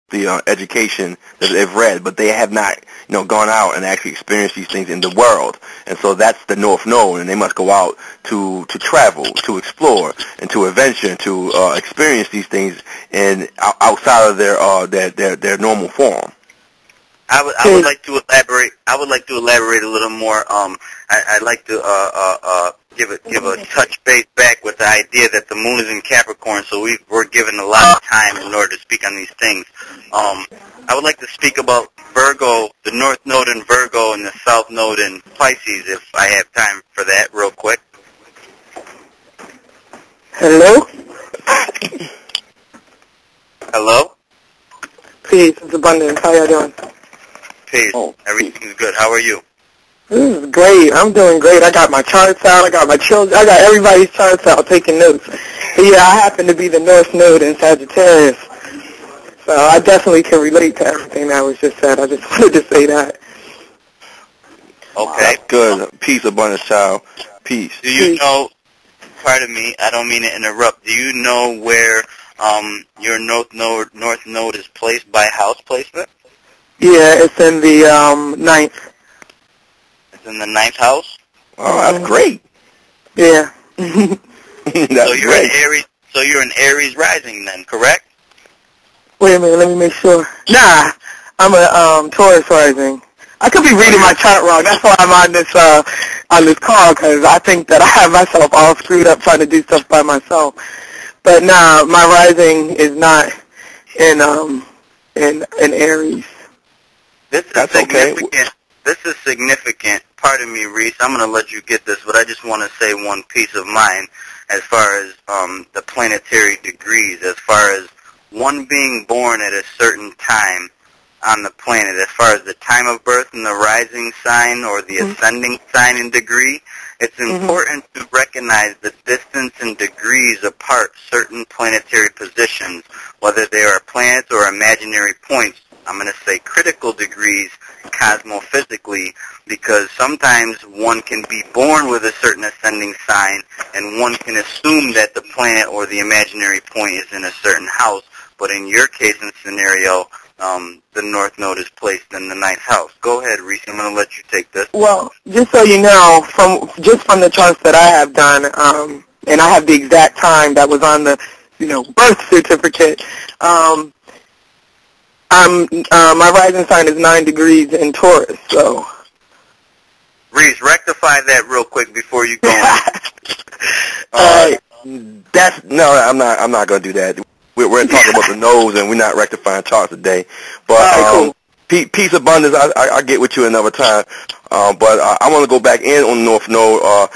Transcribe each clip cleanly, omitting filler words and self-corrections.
the education that they've read, but they have not, gone out and actually experienced these things in the world. And so that's the North Node, and they must go out to travel, to explore, and to adventure, and to experience these things in outside of their normal form. I would like to elaborate. I would like to elaborate a little more. I'd like to give a touch base back with the idea that the moon is in Capricorn, so we're given a lot of time in order to speak on these things. I would like to speak about Virgo, the North Node in Virgo and the South Node in Pisces, if I have time for that real quick. Hello? Hello? Peace, it's Abundance. How y'all doing? Peace. Everything's good. How are you? This is great. I'm doing great. I got my charts out. I got my children. I got everybody's charts out, taking notes. But yeah, I happen to be the North Node in Sagittarius. So I definitely can relate to everything that was just said. I just wanted to say that. Okay. Good. Peace, Abundance, child. Peace. Do you know, pardon me, I don't mean to interrupt, do you know where your North Node is placed by house placement? Yeah, it's in the ninth. It's in the ninth house? Oh, that's great. Yeah. That's so you're great. an Aries. So you're an Aries rising then, correct? Wait a minute, let me make sure. Nah, I'm a Taurus rising. I could be reading my chart wrong. That's why I'm on this call, because I think that I have myself all screwed up trying to do stuff by myself. But nah, my rising is not in Aries. This is significant. Okay. This is significant. Pardon me, Reese. I'm going to let you get this, but I just want to say one piece of mine as far as the planetary degrees, as far as one being born at a certain time on the planet, as far as the time of birth and the rising sign or the ascending sign and degree. It's important to recognize the distance and degrees apart certain planetary positions, whether they are planets or imaginary points. I'm going to say critical degrees cosmophysically, because sometimes one can be born with a certain ascending sign and one can assume that the planet or the imaginary point is in a certain house, but in your case and scenario, the North Node is placed in the ninth house. Go ahead, Reese. I'm going to let you take this. Well, just so you know, from the charts that I have done, and I have the exact time that was on the, birth certificate. My rising sign is 9 degrees in Taurus. So, Reese, rectify that real quick before you go on. I'm not going to do that. We're talking about the nodes, and we're not rectifying charts today. But peace, Abundance, I get with you another time. But I want to go back in on North Node,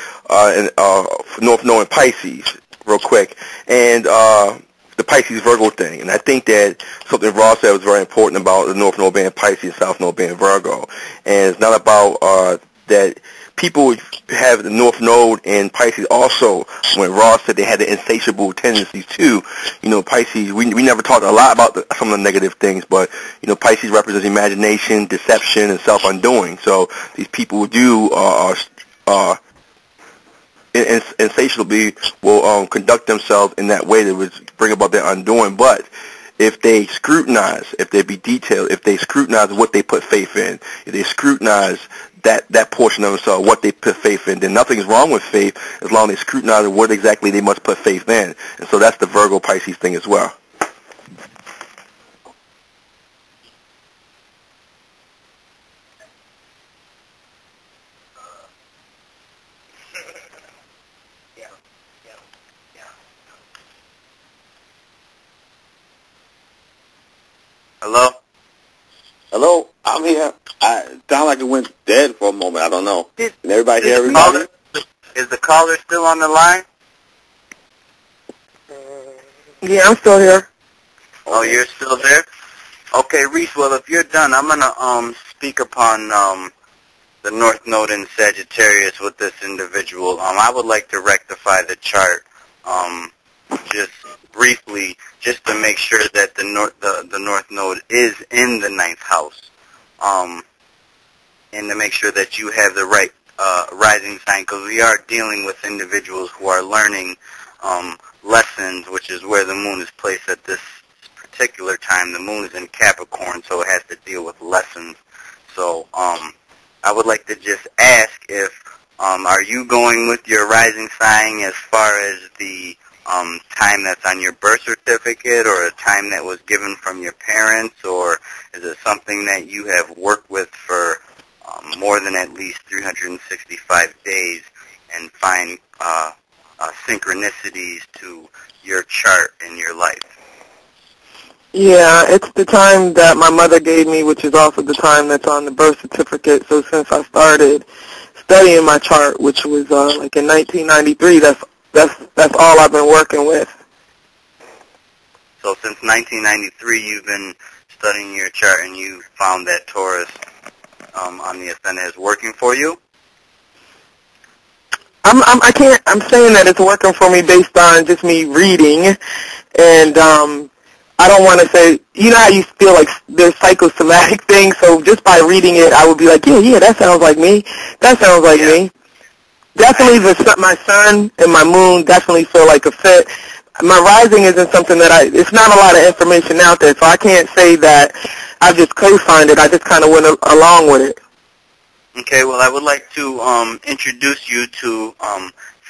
North Node and Pisces real quick, and the Pisces Virgo thing. And I think that something Ross said was very important about the North Node being Pisces, South Node being Virgo. And it's not about that. People have the North Node in Pisces also. When Ross said they had the insatiable tendencies too, Pisces, we never talked a lot about some of the negative things, but, Pisces represents imagination, deception, and self-undoing. So these people do, insatiably will conduct themselves in that way that would bring about their undoing. But if they scrutinize, if they be detailed, if they scrutinize what they put faith in, if they scrutinize that portion of themselves, what they put faith in, then nothing is wrong with faith as long as they scrutinize what exactly they must put faith in. And so that's the Virgo Pisces thing as well. Hello? Hello? I'm here. I sound like it went dead for a moment. I don't know. Can everybody hear everybody? Is the caller still on the line? Yeah, I'm still here. Oh, you're still there? Okay, Reese, well, if you're done, I'm going to speak upon the North Node in Sagittarius with this individual. I would like to rectify the chart just briefly, just to make sure that the North Node is in the ninth house, and to make sure that you have the right rising sign, because we are dealing with individuals who are learning lessons, which is where the moon is placed at this particular time. The moon is in Capricorn, so it has to deal with lessons. So I would like to just ask if, are you going with your rising sign as far as the time that's on your birth certificate, or a time that was given from your parents, or is it something that you have worked with for more than at least 365 days and find synchronicities to your chart in your life? Yeah, it's the time that my mother gave me, which is also the time that's on the birth certificate. So since I started studying my chart, which was like in 1993, that's all I've been working with. So since 1993, you've been studying your chart, and you found that Taurus on the ascendant is working for you? I'm saying that it's working for me based on just me reading, and I don't want to say, you know how you feel like there's psychosomatic things, so just by reading it, I would be like, yeah, that sounds like me. That sounds like me. Definitely my sun and my moon definitely feel like a fit. My rising isn't something that it's not a lot of information out there, so I can't say that I've just co-signed it. I just kind of went along with it. Okay, well, I would like to introduce you to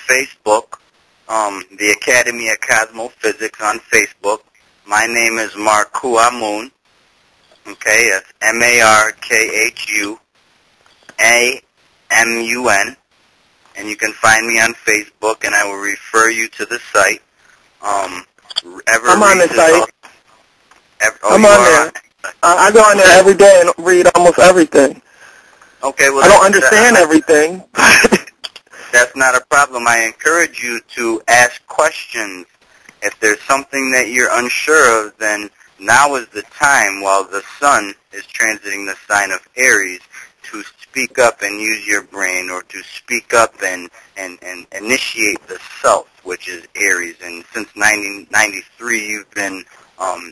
Facebook, the Academy of Cosmophysics on Facebook. My name is MARKHU AMUN. Okay, that's MARKHU AMUN. And you can find me on Facebook, and I will refer you to the site. I'm on the site. I'm on there. I go on there every day and read almost everything. Okay, well, I don't understand everything. That's not a problem. I encourage you to ask questions. If there's something that you're unsure of, then now is the time, while the sun is transiting the sign of Aries, to speak up and use your brain, or to speak up and initiate the self, which is Aries. And since 1993, you've been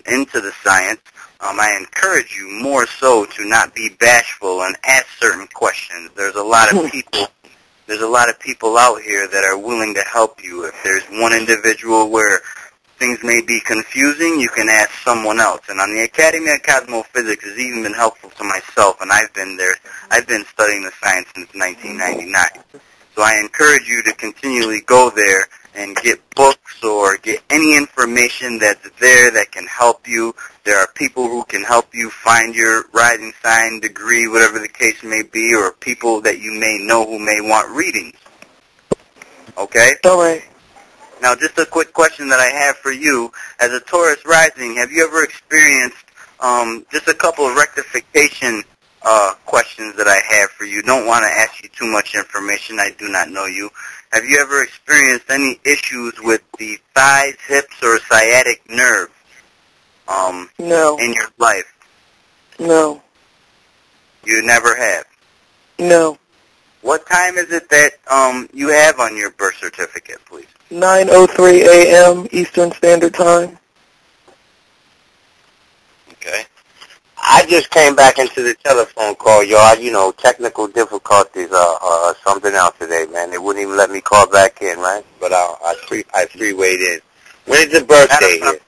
into the science. I encourage you more so to not be bashful and ask certain questions. There's a lot of people out here that are willing to help you. If there's one individual where things may be confusing, you can ask someone else. And on the Academy of Cosmophysics has even been helpful to myself, and I've been there. I've been studying the science since 1999. So I encourage you to continually go there and get books or get any information that's there that can help you. There are people who can help you find your rising sign, degree, whatever the case may be, or people that you may know who may want readings. Okay? All right. Now, just a quick question that I have for you. As a Taurus rising, have you ever experienced just a couple of rectification questions that I have for you? Don't want to ask you too much information. I do not know you. Have you ever experienced any issues with the thighs, hips, or sciatic nerve no. in your life? No. You never have? No. What time is it that you have on your birth certificate, please? 9:03 a.m. Eastern Standard Time. Okay. I just came back into the telephone call, y'all. You know, technical difficulties or something else today, man. They wouldn't even let me call back in, right? But I freewayed in. When's the birthday here?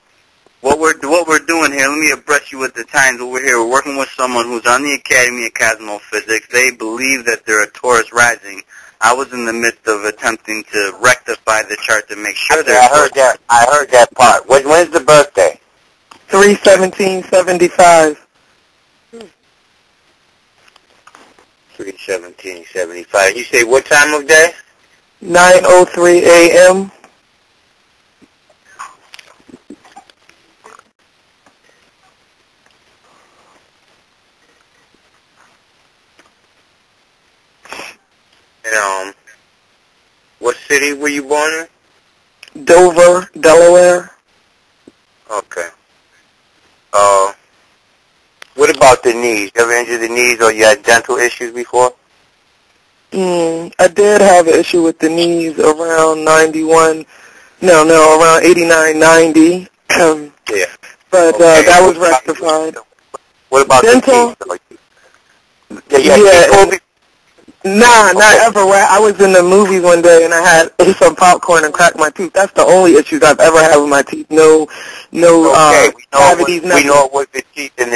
What we're doing here, let me abreast you with the times. What we're here, we're working with someone who's on the Academy of Cosmophysics. They believe that they're a Taurus rising. I was in the midst of attempting to rectify the chart to make sure that I heard that part. When's the birthday? 3/17/75. 3/17/75. You say what time of day? 9:03 a.m. And, what city were you born in? Dover, Delaware. Okay. What about the knees? You ever injured the knees, or you had dental issues before? I did have an issue with the knees around 89, 90. Yeah. But that was rectified. What about dental? the teeth? Nah, not ever. I was in the movies one day and I ate some popcorn and cracked my tooth. That's the only issues I've ever had with my teeth. No cavities, nothing. We know it was the teeth, and